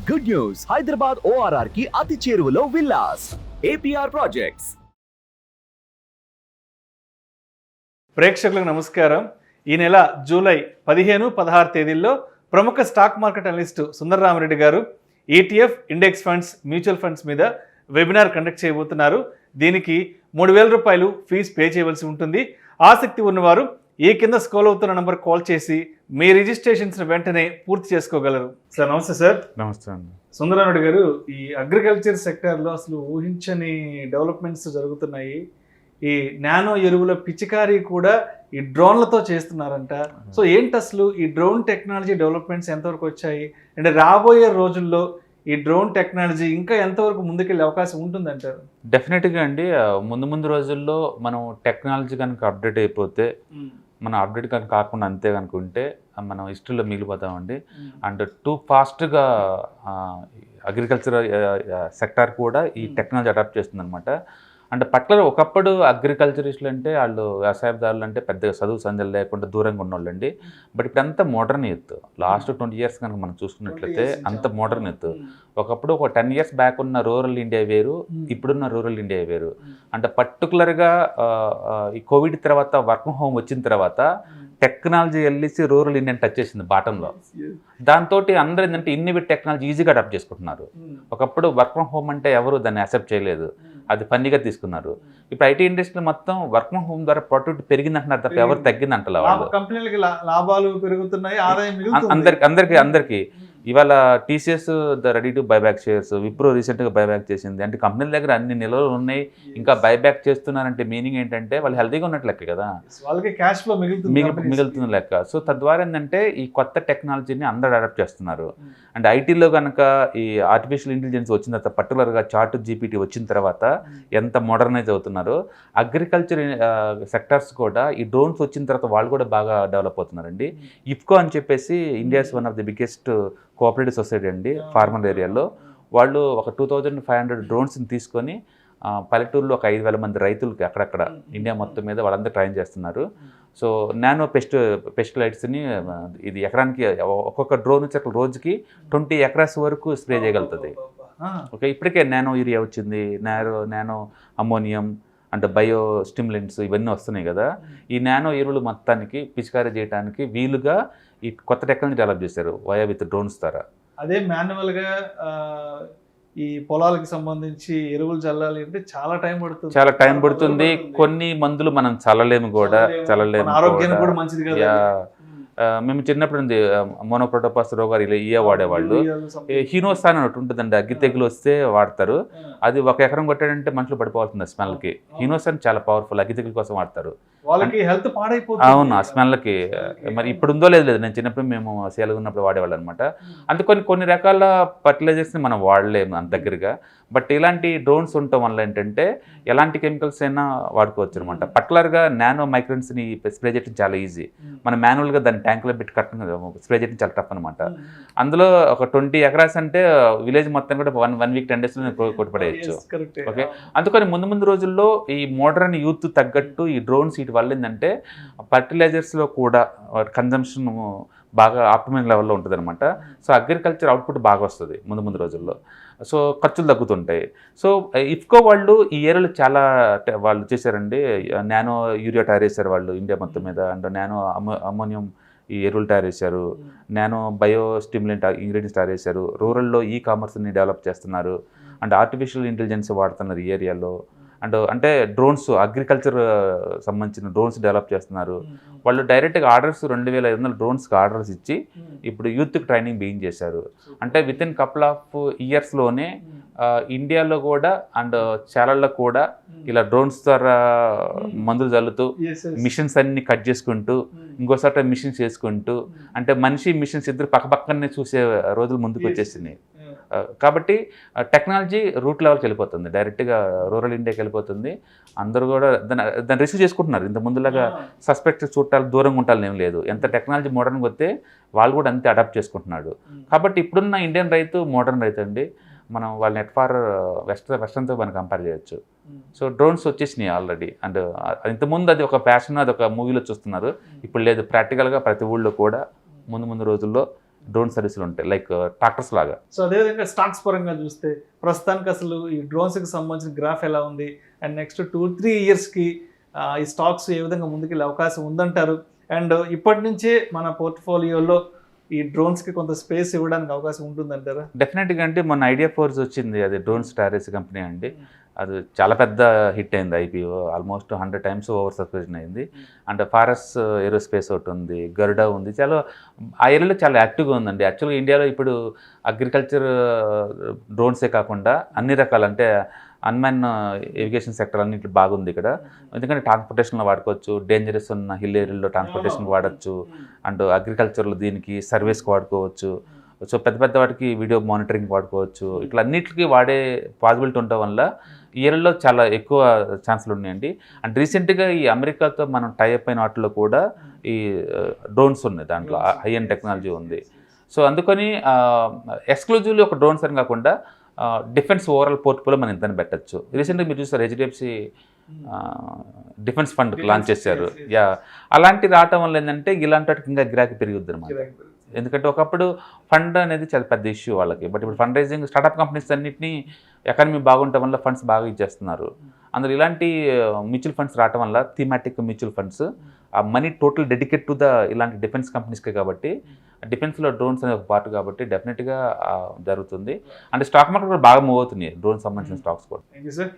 Good news, Hyderabad ORR కి అతి చేరువలో విల్లాస్ APR ప్రాజెక్ట్స్. ప్రేక్షకులకు నమస్కారం. ఈ నెల జూలై 15-16 తేదీల్లో ప్రముఖ స్టాక్ మార్కెట్ అనలిస్ట్ సుందర రామిరెడ్డి గారు ETF, index funds, mutual funds మీద వెబినార్ కండక్ట్ చేయబోతున్నారు. దీనికి 3,000 రూపాయలు ఫీజు పే చేయవలసి ఉంటుంది. ఆసక్తి ఉన్నవారు ఈ కింద స్క్రోల్ అవుతున్న నంబర్ కాల్ చేసి మీ రిజిస్ట్రేషన్స్ వెంటనే పూర్తి చేసుకోగలరు. సార్ నమస్తే. సార్ నమస్తే అండి. సుందరరామిరెడ్డి గారు, ఈ అగ్రికల్చర్ సెక్టార్లో అసలు ఊహించని డెవలప్మెంట్స్ జరుగుతున్నాయి. ఈ నానో ఎరువుల పిచికారీ కూడా ఈ డ్రోన్లతో చేస్తున్నారంట. సో ఏంటి అసలు ఈ డ్రోన్ టెక్నాలజీ డెవలప్మెంట్స్ ఎంతవరకు వచ్చాయి, అంటే రాబోయే రోజుల్లో ఈ డ్రోన్ టెక్నాలజీ ఇంకా ఎంతవరకు ముందుకెళ్ళే అవకాశం ఉంటుందంటారు? డెఫినెట్గా అండి. ముందు రోజుల్లో మనం టెక్నాలజీ కనుక అప్డేట్ అయిపోతే, మనం అప్డేట్ కనుక కాకుండా అంతే కనుకుంటే మనం హిస్టరీలో మిగిలిపోతామండి. అండ్ టూ ఫాస్ట్గా అగ్రికల్చర్ సెక్టార్ కూడా ఈ టెక్నాలజీ అడాప్ట్ చేస్తుంది అనమాట. అంటే ఒకప్పుడు అగ్రికల్చరిస్టులు అంటే వాళ్ళు వ్యవసాయదారులు అంటే పెద్దగా చదువు సంధ్యలు లేకుండా దూరంగా ఉన్నోళ్ళండి. బట్ ఇప్పుడు అంతా మోడర్న్ యూత్. లాస్ట్ 20 ఇయర్స్ కనుక మనం చూసుకున్నట్లయితే అంత మోడర్న్ యూత్. ఒకప్పుడు ఒక 10 ఇయర్స్ బ్యాక్ ఉన్న రూరల్ ఇండియా వేరు, ఇప్పుడున్న రూరల్ ఇండియా వేరు. అంటే పర్టికులర్గా ఈ కోవిడ్ తర్వాత వర్క్ ఫ్రమ్ హోమ్ వచ్చిన తర్వాత టెక్నాలజీ వెళ్ళేసి రూరల్ ఇండియన్ టచ్ చేసింది బాటంలో. దాంతో అందరూ ఏంటంటే ఇన్నోవేటివ్ టెక్నాలజీ ఈజీగా అడాప్ట్ చేసుకుంటున్నారు. ఒకప్పుడు వర్క్ ఫ్రమ్ హోమ్ అంటే ఎవరు దాన్ని యాక్సెప్ట్ చేయలేదు, అది ఫన్నీగా తీసుకున్నారు. ఇప్పుడు ఐటీ ఇండస్ట్రీ మొత్తం వర్క్ ఫ్రమ్ హోమ్ ద్వారా ప్రొడక్ట్ పెరిగిందంటున్నారు తప్ప ఎవరు తగ్గిందంటలే. వాళ్ళు కంపెనీలకి లాభాలు పెరుగుతున్నాయి, అందరికీ ఇవాళ TCS ready to buyback shares, Wipro రీసెంట్గా బైబ్యాక్ చేసింది. అంటే కంపెనీల దగ్గర అన్ని నిల్వలు ఉన్నాయి, ఇంకా బైబ్యాక్ చేస్తున్నారంటే మీనింగ్ ఏంటంటే వాళ్ళు హెల్తీగా ఉన్నట్టు లెక్క కదా, వాళ్ళకి క్యాష్ ఫ్లో మిగులుతున్న లెక్క. సో తద్వారా ఏంటంటే ఈ కొత్త టెక్నాలజీని అందరూ అడాప్ట్ చేస్తున్నారు. అండ్ ఐటీలో కనుక ఈ ఆర్టిఫిషియల్ ఇంటెలిజెన్స్ వచ్చిన తర్వాత, పర్టికులర్గా చాట్ జీపీటీ వచ్చిన తర్వాత ఎంత మోడర్నైజ్ అవుతున్నారో, అగ్రికల్చర్ సెక్టార్స్ కూడా ఈ డ్రోన్స్ వచ్చిన తర్వాత వాళ్ళు కూడా బాగా డెవలప్ అవుతున్నారండి. ఇఫ్కో అని చెప్పేసి India's one of the biggest cooperative society అండి ఫార్మర్ ఏరియాలో. వాళ్ళు ఒక 2,500 డ్రోన్స్ని తీసుకొని పల్లెటూరులో ఒక 5,000 మంది రైతులకి అక్కడక్కడ ఇండియా మొత్తం మీద వాళ్ళందరూ ట్రైన్ చేస్తున్నారు. సో నానో పెస్టిలైట్స్ని ఇది ఎకరానికి ఒక్కొక్క డ్రోన్ వచ్చి అక్కడ రోజుకి 20 ఎకరాస్ వరకు స్ప్రే చేయగలుగుతుంది. ఓకే, ఇప్పటికే నానో యూరియా వచ్చింది, నానో అమోనియం అంటే బయో స్టిమ్యులెంట్స్ ఇవన్నీ వస్తున్నాయి కదా. ఈ నానో ఎరువులు మొత్తానికి పిచికారీ చేయడానికి వీలుగా ఈ కొత్త టెక్నాలజీ డెవలప్ చేశారు వయా విత్ డ్రోన్స్ ద్వారా. అదే మాన్యువల్గా ఈ పొలాలకు సంబంధించి ఎరువులు చల్లాలి అంటే చాలా టైం పడుతుంది. కొన్ని మందులు మనం చల్లలేము కూడా, ఆరోగ్యానికి కూడా మంచిది కదా. మేము చిన్నప్పుడు ఉంది మోనోక్రోటోపాస్ రోగాలు ఇలా వాడేవాళ్ళు. హీనోసాన్ అని ఒకటి ఉంటుందండి, అగ్గి తెగులు వస్తే వాడతారు. అది 1 ఎకరం కొట్టాడంటే మనుషులు పడిపోతుంది స్మెల్కి. హీనోసాన్ చాలా పవర్ఫుల్, అగ్గి తెగుల కోసం వాడతారు. వాళ్ళకి హెల్త్ పాడైపోతుంది. అవును, ఆ స్మెల్కి. మరి ఇప్పుడు ఉందో లేదు, నేను చిన్నప్పుడు మేము సేలుగా ఉన్నప్పుడు వాడేవాళ్ళు అనమాట. అంటే కొన్ని రకాల ఫర్టిలైజర్స్ని మనం వాడలేము అంత దగ్గరగా. బట్ ఇలాంటి డ్రోన్స్ ఉండటం వల్ల ఏంటంటే ఎలాంటి కెమికల్స్ అయినా వాడుకోవచ్చు అనమాట. పర్టికులర్గా నానో మైక్రోన్స్ని స్ప్రే చేయడం చాలా ఈజీ. మనం మాన్యువల్గా దాన్ని ట్యాంకులో పెట్టి స్ప్రే చేయడం చాలా టఫ్ అనమాట. అందులో ఒక 20 ఎకరాస్ అంటే విలేజ్ మొత్తం కూడా వన్ వీక్ 10 డేస్లో కొట్టుపడేయచ్చు. ఓకే, అందుకని ముందు రోజుల్లో ఈ మోడర్న్ యూత్ తగ్గట్టు ఈ డ్రోన్స్ వీటి వల్ల ఏంటంటే ఫర్టిలైజర్స్లో కూడా కన్జంప్షన్ బాగా ఆప్టిమల్ లెవెల్లో ఉంటుంది అనమాట. సో అగ్రికల్చర్ అవుట్పుట్ బాగా వస్తుంది ముందు రోజుల్లో. సో ఖర్చులు తగ్గుతుంటాయి. సో ఇఫ్కో వాళ్ళు ఈ ఏరియాలో చాలా వాళ్ళు చేశారండి. నానో యూరియా తయారు చేశారు వాళ్ళు ఇండియా మొత్తం మీద. అండ్ నానో అమోనియం ఈ ఎరువులు తయారు చేశారు, నానో బయో స్టిమ్యులెంట్ ఇంగ్రీడియంట్స్ తయారు చేశారు. రూరల్లో కామర్స్ని డెవలప్ చేస్తున్నారు. అండ్ ఆర్టిఫిషియల్ ఇంటెలిజెన్స్ వాడుతున్నారు ఈ ఏరియాలో. అంటే డ్రోన్స్, అగ్రికల్చర్ సంబంధించిన డ్రోన్స్ డెవలప్ చేస్తున్నారు వాళ్ళు. డైరెక్ట్గా ఆర్డర్స్ 2,500 డ్రోన్స్కి ఆర్డర్స్ ఇచ్చి ఇప్పుడు యూత్కి ట్రైనింగ్ బిగిన్ చేశారు. అంటే విత్ ఇన్ కపుల్ ఆఫ్ ఇయర్స్లోనే ఇండియాలో కూడా అండ్ చాలాల్లో కూడా ఇలా డ్రోన్స్ ద్వారా మందులు చల్లుతూ మిషన్స్ అన్ని కట్ చేసుకుంటూ ఇంకోసారి మిషన్స్ చేసుకుంటూ, అంటే మనిషి మిషన్స్ ఇద్దరు పక్కపక్కనే చూసే రోజులు ముందుకు వచ్చేసినాయి. కాబట్టి టెక్నాలజీ రూట్ లెవెల్కి వెళ్ళిపోతుంది, డైరెక్ట్గా రూరల్ ఇండియాకి వెళ్ళిపోతుంది. అందరూ కూడా దాన్ని రిసీవ్ చేసుకుంటున్నారు. ఇంత ముందులాగా సస్పెక్ట్ చూడాలి, దూరంగా ఉండాలని ఏం లేదు. ఎంత టెక్నాలజీ మోడర్న్గా వస్తే వాళ్ళు కూడా అంతే అడాప్ట్ చేసుకుంటున్నాడు. కాబట్టి ఇప్పుడున్న ఇండియన్ రైతు మోడర్న్ రైతు అండి. మనం వాళ్ళని ఎట్ఫార్ వెస్టర్న్తో మనం కంపేర్ చేయొచ్చు. సో డ్రోన్స్ వచ్చేసినాయి ఆల్రెడీ. అండ్ ఇంతకుముందు అది ఒక ప్యాషన్, అది ఒక మూవీలో చూస్తున్నారు. ఇప్పుడు లేదు, ప్రాక్టికల్గా ప్రతి ఊళ్ళో కూడా ముందు రోజుల్లో డ్రోన్ సర్వీసులు ఉంటాయి, లైక్ ట్రాక్టర్స్ లాగా. సో అదేవిధంగా స్టాక్స్ పరంగా చూస్తే ప్రస్తుతానికి అసలు ఈ డ్రోన్స్కి సంబంధించిన గ్రాఫ్ ఎలా ఉంది, అండ్ నెక్స్ట్ 2-3 ఇయర్స్కి ఈ స్టాక్స్ ఏ విధంగా ముందుకెళ్ళే అవకాశం ఉందంటారు, అండ్ ఇప్పటి నుంచే మన పోర్ట్ఫోలియోలో ఈ డ్రోన్స్కి కొంత స్పేస్ ఇవ్వడానికి అవకాశం ఉంటుందంటారా? డెఫినెట్గా అంటే మొన్న ఐడియా ఫోర్స్ వచ్చింది, అది డ్రోన్స్ టారెస్ కంపెనీ అండి. అది చాలా పెద్ద హిట్ అయింది, IPO almost 100 times over subscription అయింది. అండ్ ఫారెస్ ఏరోస్పేస్ ఒకటి ఉంది, గరుడా ఉంది, చాలా ఆ ఏరియాలో చాలా యాక్టివ్గా ఉందండి. యాక్చువల్గా ఇండియాలో ఇప్పుడు అగ్రికల్చర్ డ్రోన్సే కాకుండా అన్ని రకాల అంటే అన్మెన్ ఏవిగేషన్ సెక్టర్ అన్నింటి బాగుంది ఇక్కడ. ఎందుకంటే ట్రాన్స్పోర్టేషన్లో వాడుకోవచ్చు, డేంజరస్ ఉన్న హిల్ ఏరియాలో ట్రాన్స్పోర్టేషన్ వాడచ్చు, అండ్ అగ్రికల్చర్లో దీనికి సర్వీస్కి వాడుకోవచ్చు. సో పెద్ద పెద్ద వాటికి వీడియో మానిటరింగ్ వాడుకోవచ్చు. ఇట్లా అన్నిటికీ వాడే పాసిబిలిటీ ఉండడం వల్ల ఈ ఏరియాలో చాలా ఎక్కువ ఛాన్సులు ఉన్నాయండి. అండ్ రీసెంట్గా ఈ అమెరికాతో మనం టైఅప్ అయిన వాటిలో కూడా ఈ డ్రోన్స్ ఉన్నాయి, దాంట్లో హై అండ్ టెక్నాలజీ ఉంది. సో అందుకని ఎక్స్క్లూజివ్లీ ఒక డ్రోన్స్ అని కాకుండా డిఫెన్స్ ఓవరాల్ పోర్ట్ఫోలియో మనం ఇంతని పెట్టచ్చు. రీసెంట్గా మీరు చూస్తారు హెచ్డిఎఫ్సి డిఫెన్స్ ఫండ్ లాంచ్ చేశారు. అలాంటి రావటం వల్ల ఏంటంటే ఇలాంటి వాటికి ఇంకా గిరాకీ పెరుగుద్ది అన్నమాట. ఎందుకంటే ఒకప్పుడు ఫండ్ అనేది చాలా పెద్ద ఇష్యూ వాళ్ళకి, బట్ ఇప్పుడు ఫండ్ రైజింగ్ స్టార్టప్ కంపెనీస్ అన్నింటినీ ఎకానమీ బాగుండటం వల్ల ఫండ్స్ బాగా ఇచ్చేస్తున్నారు. అందులో ఇలాంటి మ్యూచువల్ ఫండ్స్ రావటం వల్ల థీమాటిక్ మ్యూచువల్ ఫండ్స్ ఆ money total dedicate to the ఇలాంటి డిఫెన్స్ కంపెనీస్కే, కాబట్టి డిఫెన్స్లో డ్రోన్స్ అనే ఒక పార్ట్ కాబట్టి డెఫినెట్గా జరుగుతుంది. అంటే స్టాక్ మార్కెట్ కూడా బాగా మూవ్ అవుతున్నాయి డ్రోన్ సంబంధించిన స్టాక్స్ కూడా. Thank you sir.